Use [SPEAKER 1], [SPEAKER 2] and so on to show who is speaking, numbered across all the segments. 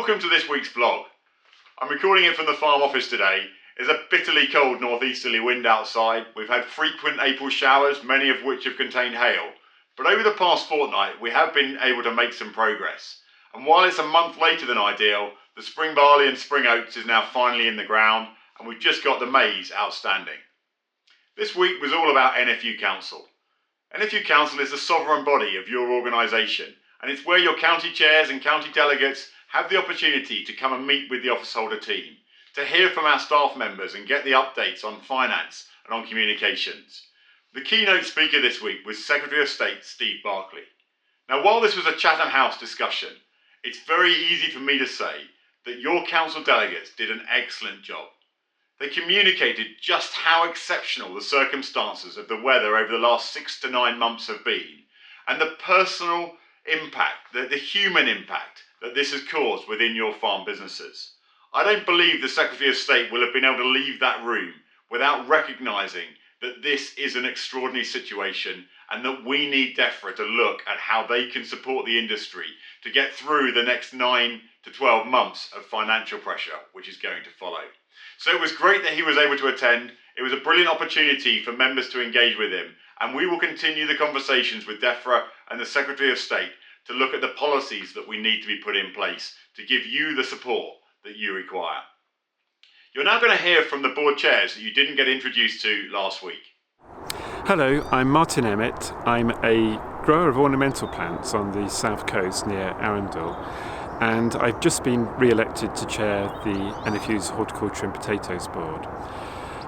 [SPEAKER 1] Welcome to this week's vlog. I'm recording it from the farm office today. There's a bitterly cold northeasterly wind outside. We've had frequent April showers, many of which have contained hail. But over the past fortnight, we have been able to make some progress. And while it's a month later than ideal, the spring barley and spring oats is now finally in the ground, and we've just got the maize outstanding. This week was all about NFU Council. NFU Council is the sovereign body of your organisation, and it's where your county chairs and county delegates have the opportunity to come and meet with the officeholder team, to hear from our staff members and get the updates on finance and on communications. The keynote speaker this week was Secretary of State Steve Barclay. Now, while this was a Chatham House discussion, it's very easy for me to say that your council delegates did an excellent job. They communicated just how exceptional the circumstances of the weather over the last 6 to 9 months have been, and the personal impact, the human impact that this has caused within your farm businesses. I don't believe the Secretary of State will have been able to leave that room without recognising that this is an extraordinary situation and that we need DEFRA to look at how they can support the industry to get through the next 9 to 12 months of financial pressure, which is going to follow. So it was great that he was able to attend. It was a brilliant opportunity for members to engage with him, and we will continue the conversations with DEFRA and the Secretary of State to look at the policies that we need to be put in place to give you the support that you require. You're now going to hear from the board chairs that you didn't get introduced to last week.
[SPEAKER 2] Hello, I'm Martin Emmett. I'm a grower of ornamental plants on the south coast near Arundel, and I've just been re-elected to chair the NFU's Horticulture and Potatoes Board.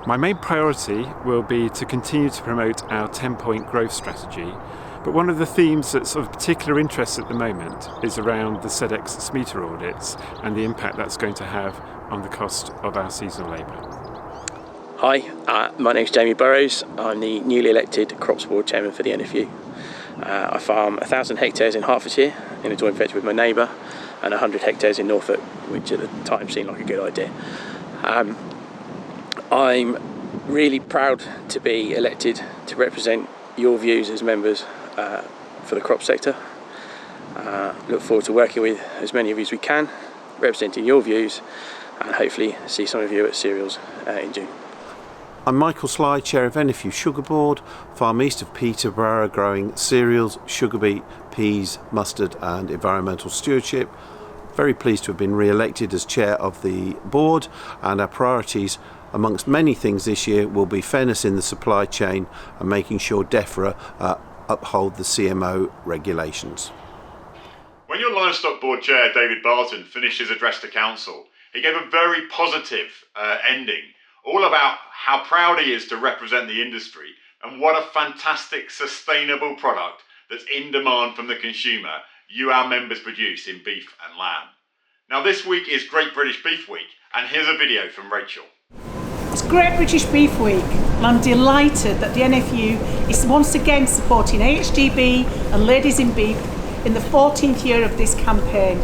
[SPEAKER 2] My main priority will be to continue to promote our 10-point growth strategy, but one of the themes that's of particular interest at the moment is around the SEDEX SMETA audits and the impact that's going to have on the cost of our seasonal labour.
[SPEAKER 3] Hi, my name's Jamie Burrows. I'm the newly elected Crops Board Chairman for the NFU. I farm 1,000 hectares in Hertfordshire in a joint venture with my neighbour, and 100 hectares in Norfolk, which at the time seemed like a good idea. I'm really proud to be elected to represent your views as members for the crop sector. Look forward to working with as many of you as we can, representing your views, and hopefully see some of you at cereals in June.
[SPEAKER 4] I'm Michael Sly, Chair of NFU Sugar Board, farm east of Peterborough, growing cereals, sugar beet, peas, mustard and environmental stewardship. Very pleased to have been re-elected as Chair of the Board, and our priorities amongst many things this year will be fairness in the supply chain and making sure DEFRA uphold the CMO regulations.
[SPEAKER 1] When your Livestock Board Chair, David Barton, finished his address to Council, he gave a very positive ending, all about how proud he is to represent the industry and what a fantastic sustainable product that's in demand from the consumer you, our members, produce in beef and lamb. Now this week is Great British Beef Week, and here's a video from Rachel.
[SPEAKER 5] It's Great British Beef Week, and I'm delighted that the NFU is once again supporting AHDB and Ladies in Beef in the 14th year of this campaign.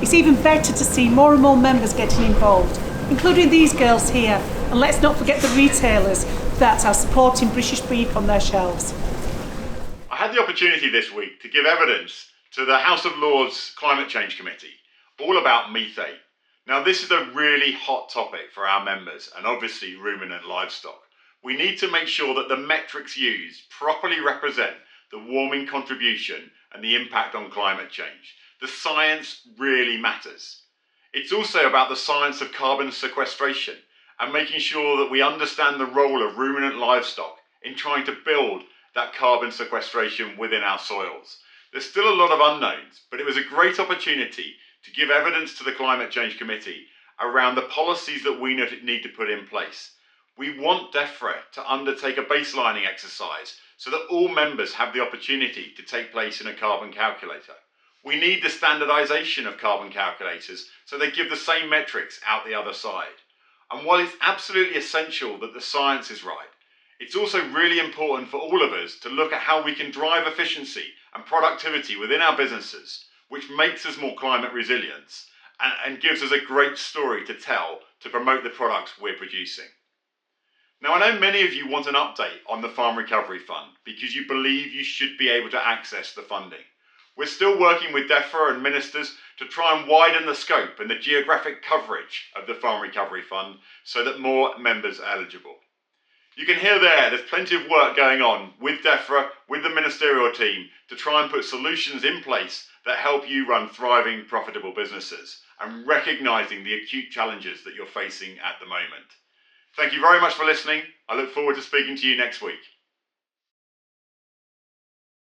[SPEAKER 5] It's even better to see more and more members getting involved, including these girls here, and let's not forget the retailers that are supporting British beef on their shelves.
[SPEAKER 1] I had the opportunity this week to give evidence to the House of Lords Climate Change Committee, all about methane. Now this is a really hot topic for our members and obviously ruminant livestock. We need to make sure that the metrics used properly represent the warming contribution and the impact on climate change. The science really matters. It's also about the science of carbon sequestration and making sure that we understand the role of ruminant livestock in trying to build that carbon sequestration within our soils. There's still a lot of unknowns, but it was a great opportunity to give evidence to the Climate Change Committee around the policies that we need to put in place. We want DEFRA to undertake a baselining exercise so that all members have the opportunity to take place in a carbon calculator. We need the standardisation of carbon calculators so they give the same metrics out the other side. And while it's absolutely essential that the science is right, it's also really important for all of us to look at how we can drive efficiency and productivity within our businesses, which makes us more climate resilient and gives us a great story to tell to promote the products we're producing. Now, I know many of you want an update on the Farm Recovery Fund because you believe you should be able to access the funding. We're still working with DEFRA and ministers to try and widen the scope and the geographic coverage of the Farm Recovery Fund so that more members are eligible. You can hear there's plenty of work going on with DEFRA, with the ministerial team, to try and put solutions in place that help you run thriving, profitable businesses and recognising the acute challenges that you're facing at the moment. Thank you very much for listening. I look forward to speaking to you next week.